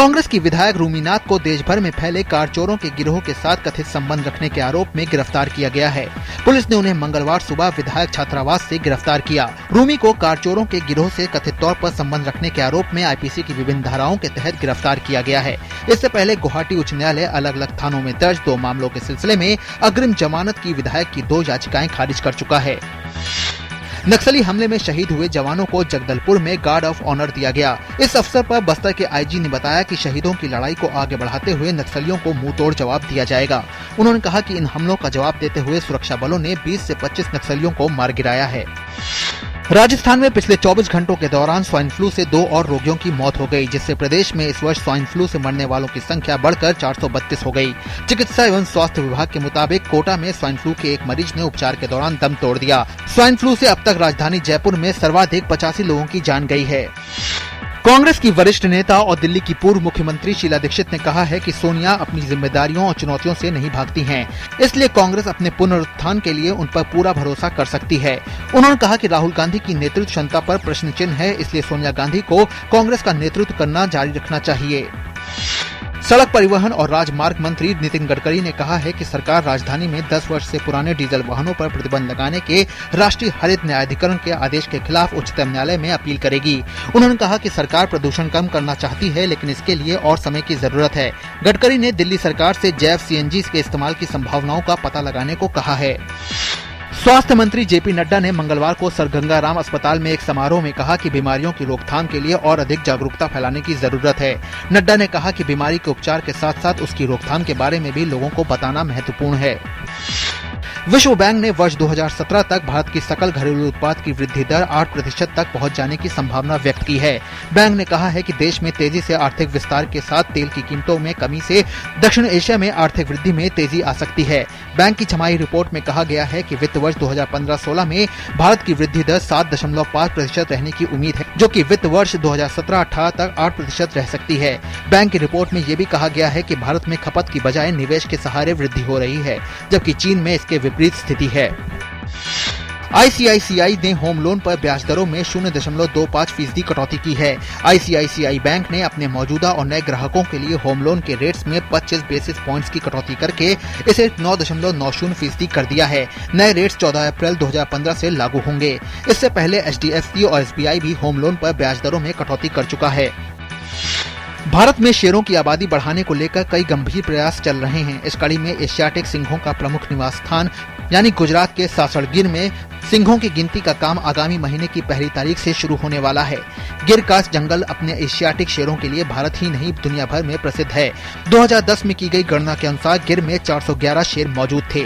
कांग्रेस की विधायक रूमीनाथ को देश भर में फैले कार चोरों के गिरोह के साथ कथित संबंध रखने के आरोप में गिरफ्तार किया गया है। पुलिस ने उन्हें मंगलवार सुबह विधायक छात्रावास से गिरफ्तार किया। रूमी को कार चोरों के गिरोह से कथित तौर पर संबंध रखने के आरोप में आईपीसी की विभिन्न धाराओं के तहत गिरफ्तार किया गया है। इससे पहले गुवाहाटी उच्च न्यायालय अलग अलग थानों में दर्ज 2 मामलों के सिलसिले में अग्रिम जमानत की विधायक की 2 याचिकाएं खारिज कर चुका है। नक्सली हमले में शहीद हुए जवानों को जगदलपुर में गार्ड ऑफ ऑनर दिया गया। इस अवसर पर बस्तर के आईजी ने बताया कि शहीदों की लड़ाई को आगे बढ़ाते हुए नक्सलियों को मुंह तोड़ जवाब दिया जाएगा। उन्होंने कहा कि इन हमलों का जवाब देते हुए सुरक्षा बलों ने 20 से 25 नक्सलियों को मार गिराया है। राजस्थान में पिछले 24 घंटों के दौरान स्वाइन फ्लू से 2 और रोगियों की मौत हो गई, जिससे प्रदेश में इस वर्ष स्वाइन फ्लू से मरने वालों की संख्या बढ़कर 432 हो गई। चिकित्सा एवं स्वास्थ्य विभाग के मुताबिक कोटा में स्वाइन फ्लू के एक मरीज ने उपचार के दौरान दम तोड़ दिया। स्वाइन फ्लू से अब तक राजधानी जयपुर में सर्वाधिक 85 लोगों की जान गई है। कांग्रेस की वरिष्ठ नेता और दिल्ली की पूर्व मुख्यमंत्री शीला दीक्षित ने कहा है कि सोनिया अपनी जिम्मेदारियों और चुनौतियों से नहीं भागती हैं, इसलिए कांग्रेस अपने पुनरुत्थान के लिए उन पर पूरा भरोसा कर सकती है। उन्होंने कहा कि राहुल गांधी की नेतृत्व क्षमता पर प्रश्न चिन्ह है, इसलिए सोनिया गांधी को कांग्रेस का नेतृत्व करना जारी रखना चाहिए। सड़क परिवहन और राजमार्ग मंत्री नितिन गडकरी ने कहा है कि सरकार राजधानी में 10 वर्ष से पुराने डीजल वाहनों पर प्रतिबंध लगाने के राष्ट्रीय हरित न्यायाधिकरण के आदेश के खिलाफ उच्चतम न्यायालय में अपील करेगी। उन्होंने कहा कि सरकार प्रदूषण कम करना चाहती है, लेकिन इसके लिए और समय की जरूरत है। गडकरी ने दिल्ली सरकार से जैव सीएनजी के इस्तेमाल की संभावनाओं का पता लगाने को कहा है। स्वास्थ्य मंत्री जेपी नड्डा ने मंगलवार को सर गंगाराम अस्पताल में एक समारोह में कहा कि बीमारियों की रोकथाम के लिए और अधिक जागरूकता फैलाने की जरूरत है। नड्डा ने कहा कि बीमारी के उपचार के साथ साथ उसकी रोकथाम के बारे में भी लोगों को बताना महत्वपूर्ण है। विश्व बैंक ने वर्ष 2017 तक भारत की सकल घरेलू उत्पाद की वृद्धि दर 8% तक पहुंच जाने की संभावना व्यक्त की है। बैंक ने कहा है कि देश में तेजी से आर्थिक विस्तार के साथ तेल की कीमतों में कमी से दक्षिण एशिया में आर्थिक वृद्धि में तेजी आ सकती है। बैंक की छमाही रिपोर्ट में कहा गया है कि वित्त वर्ष 2015-16 में भारत की वृद्धि दर 7.5% रहने की उम्मीद है, जो कि वित्त वर्ष 2017-18 तक 8% रह सकती है। बैंक की रिपोर्ट में ये भी कहा गया है कि भारत में खपत की बजाय निवेश के सहारे वृद्धि हो रही है, जबकि चीन में इसके विपरीत स्थिति है। आईसीआईसीआई ने होम लोन पर ब्याज दरों में 0.25% कटौती की है। आईसीआईसीआई बैंक ने अपने मौजूदा और नए ग्राहकों के लिए होम लोन के रेट्स में 25 बेसिस पॉइंट्स की कटौती करके इसे 9.90% कर दिया है। नए रेट्स 14 अप्रैल 2015 से लागू होंगे। इससे पहले एचडीएफसी और एसबीआई भी होम लोन पर ब्याज दरों में कटौती कर चुका है। भारत में शेरों की आबादी बढ़ाने को लेकर कई गंभीर प्रयास चल रहे हैं। इस कड़ी में एशियाटिक सिंहों का प्रमुख निवास स्थान यानी गुजरात के सासण में सिंहों की गिनती का काम आगामी महीने की 1 तारीख से शुरू होने वाला है। गिर का जंगल अपने एशियाटिक शेरों के लिए भारत ही नहीं दुनिया भर में प्रसिद्ध है। 2010 में की गई गणना के अनुसार गिर में 411 शेर मौजूद थे।